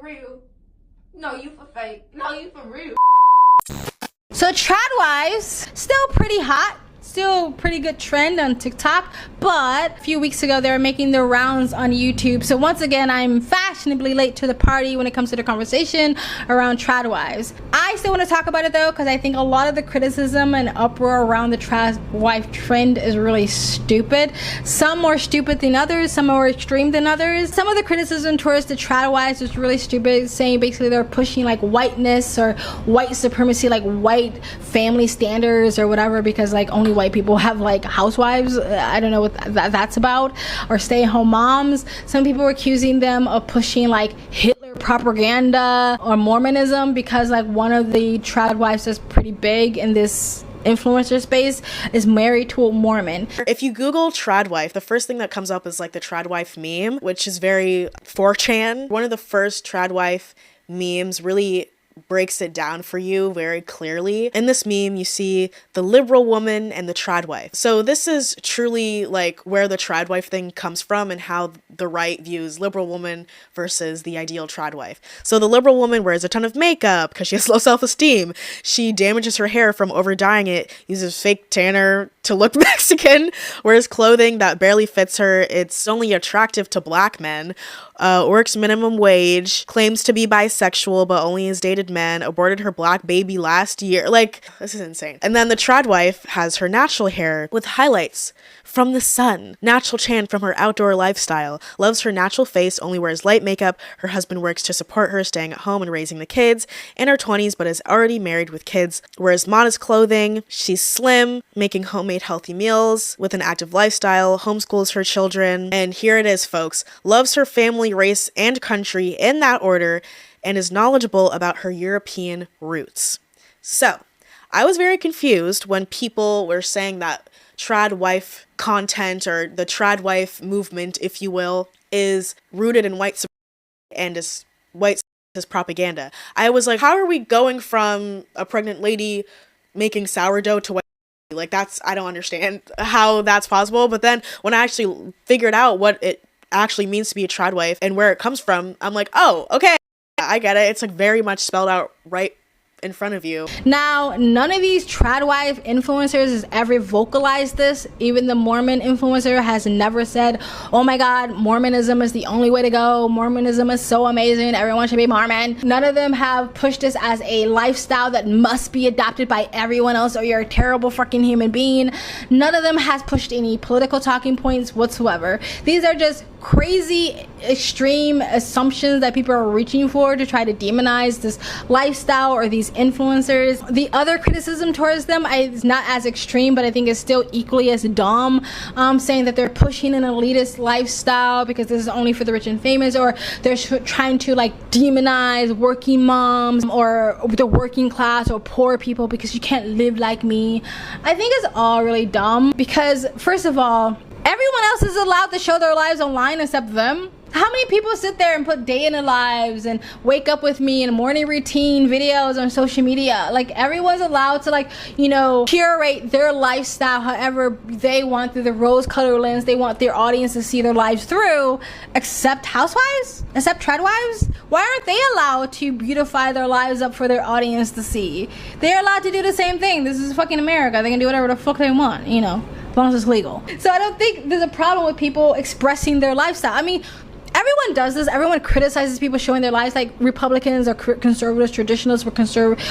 real. No, you for fake. No, you for real. So Tradwives, still pretty hot. Still pretty good trend on TikTok, but a few weeks ago they were making their rounds on YouTube. So once again, I'm fashionably late to the party when it comes to the conversation around Tradwives. I still want to talk about it though, because I think a lot of the criticism and uproar around the Tradwife trend is really stupid. Some more stupid than others, some more extreme than others. Some of the criticism towards the Tradwives is really stupid, saying basically they're pushing like whiteness or white supremacy, like white family standards or whatever, because like only white people have like housewives. I don't know what that's about, or stay-at-home moms. Some people were accusing them of pushing like Hitler propaganda or Mormonism, because like one of the Tradwives that's pretty big in this influencer space is married to a Mormon. If you Google Tradwife, the first thing that comes up is like the Tradwife meme, which is very 4chan. One of the first Tradwife memes really breaks it down for you very clearly. In this meme, you see the liberal woman and the Tradwife. So this is truly like where the Tradwife thing comes from and how the right views liberal woman versus the ideal Tradwife. So the liberal woman wears a ton of makeup because she has low self-esteem. She damages her hair from over dyeing it, uses fake tanner to look Mexican, wears clothing that barely fits her, it's only attractive to black men, works minimum wage, claims to be bisexual but only has dated men, aborted her black baby last year. Like, this is insane. And then the Tradwife has her natural hair with highlights from the sun, natural tan from her outdoor lifestyle, loves her natural face, only wears light makeup, her husband works to support her, staying at home and raising the kids, in her 20s but is already married with kids, wears modest clothing, she's slim, making homemade healthy meals, with an active lifestyle, homeschools her children, and here it is folks, loves her family, race, and country in that order, and is knowledgeable about her European roots. So, I was very confused when people were saying that Tradwife content, or the Tradwife movement, if you will, is rooted in white supremacy and is white supremacist propaganda. I was like, how are we going from a pregnant lady making sourdough to white supremacy? Like, that's, I don't understand how that's possible. But then when I actually figured out what it actually means to be a Tradwife and where it comes from, I'm like, oh, okay, I get it. It's like very much spelled out right in front of you. Now, none of these Tradwife influencers has ever vocalized this. Even the Mormon influencer has never said, oh my god, Mormonism is the only way to go, Mormonism is so amazing, everyone should be Mormon. None of them have pushed this as a lifestyle that must be adopted by everyone else or you're a terrible fucking human being. None of them has pushed any political talking points whatsoever. These are just crazy extreme assumptions that people are reaching for to try to demonize this lifestyle or these influencers. The other criticism towards them is not as extreme, but I think it's still equally as dumb, saying that they're pushing an elitist lifestyle because this is only for the rich and famous, or they're trying to like demonize working moms or the working class or poor people because you can't live like me. I think it's all really dumb because, first of all, everyone else is allowed to show their lives online except them. How many people sit there and put day in their lives and wake up with me and morning routine videos on social media? Like, everyone's allowed to, like, you know, curate their lifestyle however they want through the rose-colored lens they want their audience to see their lives through, except housewives? Except Tradwives? Why aren't they allowed to beautify their lives up for their audience to see? They're allowed to do the same thing. This is fucking America. They can do whatever the fuck they want, you know, as long as it's legal. So I don't think there's a problem with people expressing their lifestyle. I mean, everyone does this. Everyone criticizes people showing their lives. Like, Republicans or conservatives, traditionalists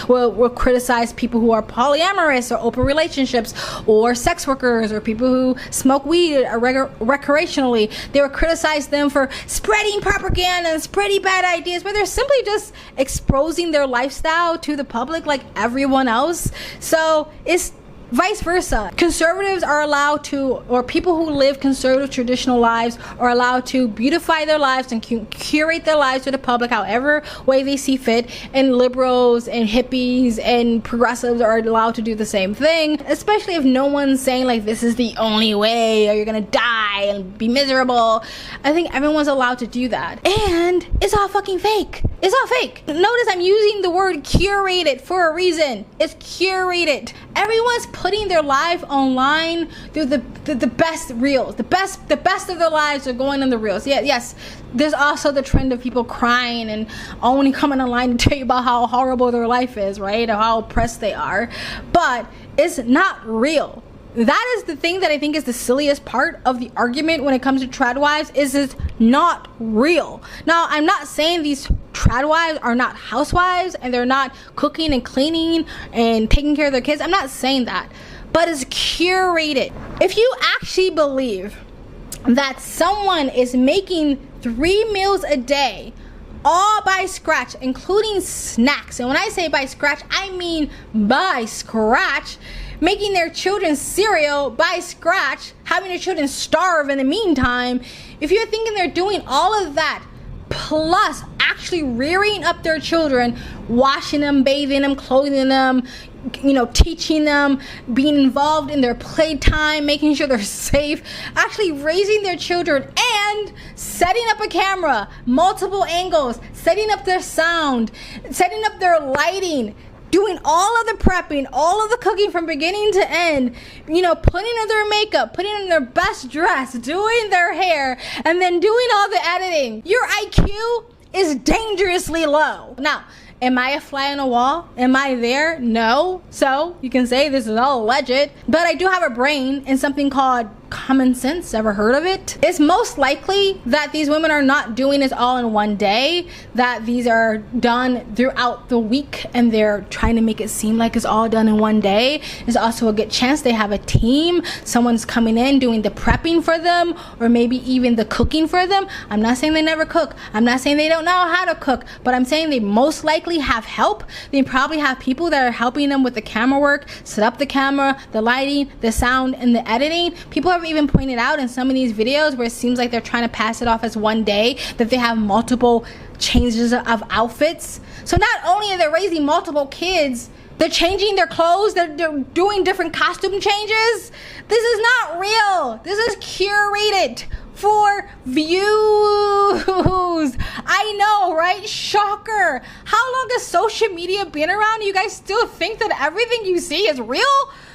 will criticize people who are polyamorous or open relationships, or sex workers, or people who smoke weed recreationally. They will criticize them for spreading propaganda and spreading bad ideas, but they're simply just exposing their lifestyle to the public like everyone else. So it's vice versa. Conservatives are allowed to, or people who live conservative traditional lives are allowed to beautify their lives and curate their lives to the public however way they see fit, and liberals and hippies and progressives are allowed to do the same thing, especially if no one's saying like this is the only way or you're gonna die and be miserable. I think everyone's allowed to do that, and it's all fucking fake. It's all fake. Notice I'm using the word curated for a reason. It's curated. Everyone's putting their life online through the best reels. The best of their lives are going on the reels. Yeah, yes. There's also the trend of people crying and only coming online to tell you about how horrible their life is, right? Or how oppressed they are. But it's not real. That is the thing that I think is the silliest part of the argument when it comes to tradwives, is it's not real. Now, I'm not saying these tradwives are not housewives and they're not cooking and cleaning and taking care of their kids. I'm not saying that, but it's curated. If you actually believe that someone is making 3 meals a day all by scratch, including snacks, and when I say by scratch, I mean by scratch, making their children cereal by scratch, having their children starve in the meantime, if you're thinking they're doing all of that, plus actually rearing up their children, washing them, bathing them, clothing them, teaching them, being involved in their playtime, making sure they're safe, actually raising their children, and setting up a camera, multiple angles, setting up their sound, setting up their lighting, doing all of the prepping, all of the cooking from beginning to end, putting on their makeup, putting on their best dress, doing their hair, and then doing all the editing. Your IQ is dangerously low. Now, am I a fly on a wall? Am I there? No. So you can say this is all alleged, but I do have a brain and something called common sense. Ever heard of it? It's most likely that these women are not doing this all in one day, that these are done throughout the week and they're trying to make it seem like it's all done in one day. There's also a good chance they have a team. Someone's coming in doing the prepping for them, or maybe even the cooking for them. I'm not saying they never cook. I'm not saying they don't know how to cook, but I'm saying they most likely have help. They probably have people that are helping them with the camera work, set up the camera, the lighting, the sound, and the editing. People have even pointed out in some of these videos where it seems like they're trying to pass it off as one day, that they have multiple changes of outfits. So not only are they raising multiple kids, they're changing their clothes, they're doing different costume changes. This is not real. This is curated for views. I know, right? Shocker. How long has social media been around? You guys still think that everything you see is real?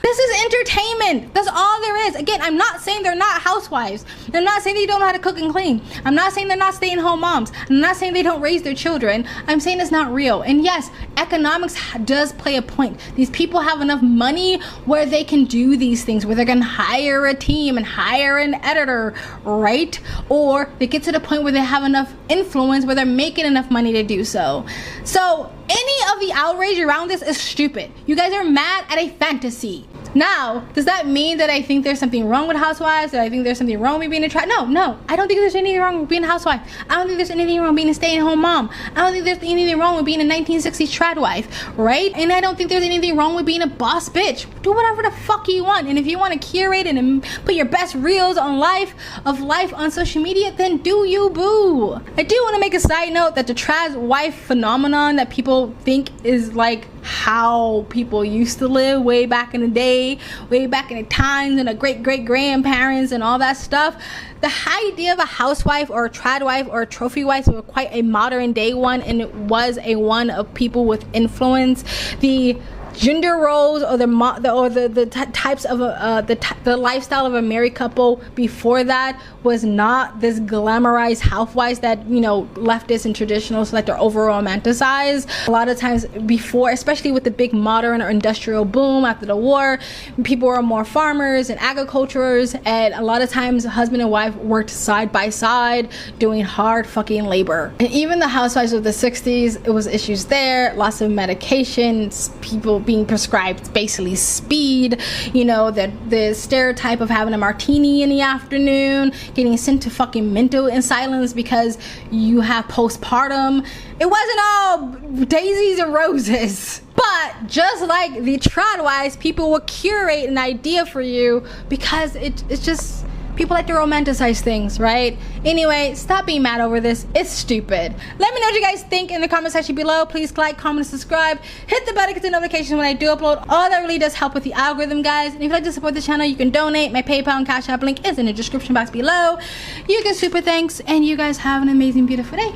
This is entertainment. That's all there is. Again, I'm not saying they're not housewives. I'm not saying they don't know how to cook and clean. I'm not saying they're not stay-at-home moms. I'm not saying they don't raise their children. I'm saying it's not real. And yes, economics does play a point. These people have enough money where they can do these things, where they're gonna hire a team and hire an editor, right? Or they get to the point where they have enough influence where they're making enough money to do so. So any of the outrage around this is stupid. You guys are mad at a fantasy. Now, does that mean that I think there's something wrong with housewives? That I think there's something wrong with being a No. I don't think there's anything wrong with being a housewife. I don't think there's anything wrong with being a stay-at-home mom. I don't think there's anything wrong with being a 1960s tradwife, right? And I don't think there's anything wrong with being a boss bitch. Do whatever the fuck you want. And if you want to curate it and put your best reels on life on social media, then do you, boo. I do want to make a side note that the tradwife phenomenon that people think is like how people used to live way back in the day, way back in the times, and the great-great-grandparents and all that stuff. The idea of a housewife or a tradwife or a trophy wife was quite a modern day one, and it was a one of people with influence. The gender roles or the types of the lifestyle of a married couple before that was not this glamorized housewives that leftists and traditionalists like to over romanticize. A lot of times before, especially with the big modern or industrial boom after the war, people were more farmers and agriculturers, and a lot of times husband and wife worked side by side doing hard fucking labor. And even the housewives of the 60s, it was issues there, lots of medications, people being prescribed basically speed, the stereotype of having a martini in the afternoon, getting sent to fucking mental asylums because you have postpartum. It wasn't all daisies and roses. But just like the tradwives, people will curate an idea for you because it's just people like to romanticize things, right? Anyway, stop being mad over this. It's stupid. Let me know what you guys think in the comment section below. Please like, comment, and subscribe. Hit the bell to get the notification when I do upload. All that really does help with the algorithm, guys. And if you'd like to support the channel, you can donate. My PayPal and Cash App link is in the description box below. You can super thanks, and you guys have an amazing, beautiful day.